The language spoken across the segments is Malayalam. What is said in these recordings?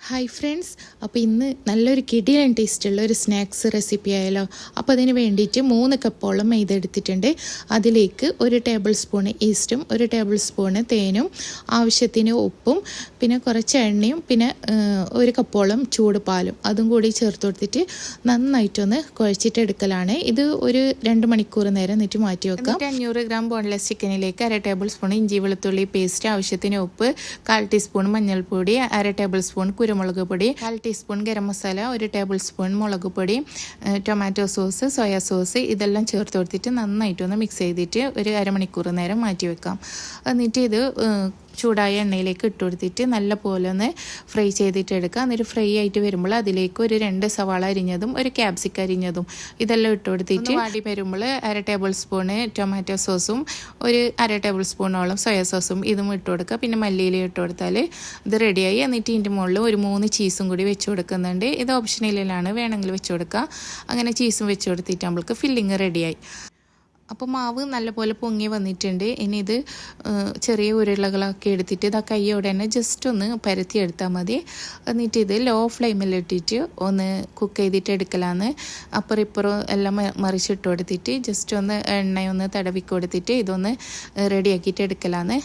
ഹായ് ഫ്രണ്ട്സ്, അപ്പോൾ ഇന്ന് നല്ലൊരു കിടിലൻ ടേസ്റ്റുള്ള ഒരു സ്നാക്സ് റെസിപ്പി ആയാലോ. അപ്പോൾ അതിന് വേണ്ടിയിട്ട് 3 കപ്പോളം മൈദ എടുത്തിട്ടുണ്ട്. അതിലേക്ക് 1 ടേബിൾ സ്പൂൺ ഈസ്റ്റും 1 ടേബിൾ സ്പൂൺ തേനും ആവശ്യത്തിന് ഉപ്പും പിന്നെ കുറച്ച് എണ്ണയും പിന്നെ 1 കപ്പോളം ചൂട് പാലും അതും കൂടി ചേർത്ത് കൊടുത്തിട്ട് നന്നായിട്ടൊന്ന് കുഴച്ചിട്ടെടുക്കലാണ്. ഇത് ഒരു 2 മണിക്കൂർ നേരം എന്നിട്ട് മാറ്റി വെക്കാം. 500 ഗ്രാം ബോൺലെസ് ചിക്കനിലേക്ക് 1/2 ടേബിൾ സ്പൂൺ ഇഞ്ചി വെളുത്തുള്ളി പേസ്റ്റ്, ആവശ്യത്തിന് ഉപ്പ്, 1/4 ടീസ്പൂൺ മഞ്ഞൾപ്പൊടി, 1/2 ടേബിൾ സ്പൂൺ കുരുമുളക് പൊടി, 1/4 teaspoon garam masala, 1 table spoon മുളക് പൊടി, ടൊമാറ്റോ സോസ്, സോയാ സോസ് ഇതെല്ലാം ചേർത്ത് കൊടുത്തിട്ട് നന്നായിട്ടൊന്ന് മിക്സ് ചെയ്തിട്ട് ഒരു അരമണിക്കൂർ നേരം മാറ്റി വെക്കാം. എന്നിട്ട് ഇത് ചൂടായ എണ്ണയിലേക്ക് ഇട്ട് കൊടുത്തിട്ട് നല്ല പോലെ ഒന്ന് ഫ്രൈ ചെയ്തിട്ട് എടുക്കുക. എന്നിട്ട് ഫ്രൈ ആയിട്ട് വരുമ്പോൾ അതിലേക്ക് ഒരു 2 സവാള അരിഞ്ഞതും 1 ക്യാപ്സിക്ക അരിഞ്ഞതും ഇതെല്ലാം ഇട്ട് കൊടുത്തിട്ട് വാടി വരുമ്പോൾ 1/2 ടേബിൾ സ്പൂണ് ടൊമാറ്റോ സോസും 1/2 ടേബിൾ സ്പൂണോളം സോയാ സോസും ഇതും ഇട്ട് കൊടുക്കുക. പിന്നെ മല്ലിയില ഇട്ട് കൊടുത്താൽ ഇത് റെഡിയായി. എന്നിട്ട് ഇതിൻ്റെ മുകളിൽ ഒരു 3 ചീസും കൂടി വെച്ച് കൊടുക്കുന്നുണ്ട്. ഇത് ഓപ്ഷനിലാണ്, വേണമെങ്കിൽ വെച്ച് കൊടുക്കുക. അങ്ങനെ ചീസും വെച്ച് കൊടുത്തിട്ട് നമ്മൾക്ക് ഫില്ലിങ് റെഡിയായി. അപ്പോൾ മാവ് നല്ലപോലെ പൊങ്ങി വന്നിട്ടുണ്ട്. ഇനി ഇത് ചെറിയ ഉരുളകളൊക്കെ എടുത്തിട്ട് ഇതാ കയ്യോടെ തന്നെ ജസ്റ്റ് ഒന്ന് പരത്തി എടുത്താൽ മതി. എന്നിട്ട് ഇത് ലോ ഫ്ലെയിമിലിട്ടിട്ട് ഒന്ന് കുക്ക് ചെയ്തിട്ട് എടുക്കലാന്ന്. അപ്പുറം ഇപ്പുറം എല്ലാം മറിച്ചിട്ട് കൊടുത്തിട്ട് ജസ്റ്റ് ഒന്ന് എണ്ണയൊന്ന് തടവി കൊടുത്തിട്ട് ഇതൊന്ന് റെഡിയാക്കിയിട്ട് എടുക്കലാന്ന്.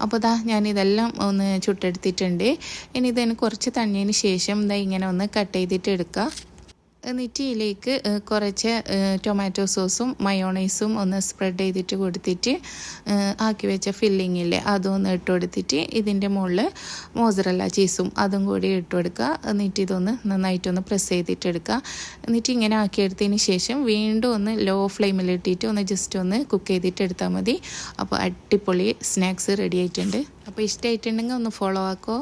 അപ്പോൾ ഞാനിതെല്ലാം ഒന്ന് ചുട്ടെടുത്തിട്ടുണ്ട്. ഇനി ഇതിന് കുറച്ച് തണ്ണിയതിന് ശേഷം ഇങ്ങനെ ഒന്ന് കട്ട് ചെയ്തിട്ട് എടുക്കുക. എന്നിട്ട് ഇതിലേക്ക് കുറച്ച് ടൊമാറ്റോ സോസും മയോണൈസും ഒന്ന് സ്പ്രെഡ് ചെയ്തിട്ട് കൊടുത്തിട്ട് ആക്കി വെച്ച ഫില്ലിങ്ങില്ലേ അതൊന്ന് ഇട്ട് കൊടുത്തിട്ട് ഇതിൻ്റെ മുകളിൽ മോസറല്ല ചീസും അതും കൂടി ഇട്ട് കൊടുക്കുക. എന്നിട്ട് ഇതൊന്ന് നന്നായിട്ടൊന്ന് പ്രസ് ചെയ്തിട്ട് എടുക്കുക. എന്നിട്ട് ഇങ്ങനെ ആക്കിയെടുത്തതിന് ശേഷം വീണ്ടും ഒന്ന് ലോ ഫ്ലെയിമിലിട്ടിട്ട് ഒന്ന് ജസ്റ്റ് ഒന്ന് കുക്ക് ചെയ്തിട്ട് എടുത്താൽ മതി. അപ്പോൾ അടിപൊളി സ്നാക്സ് റെഡി ആയിട്ടുണ്ട്. അപ്പോൾ ഇഷ്ടമായിട്ടുണ്ടെങ്കിൽ ഒന്ന് ഫോളോ ആക്കോ.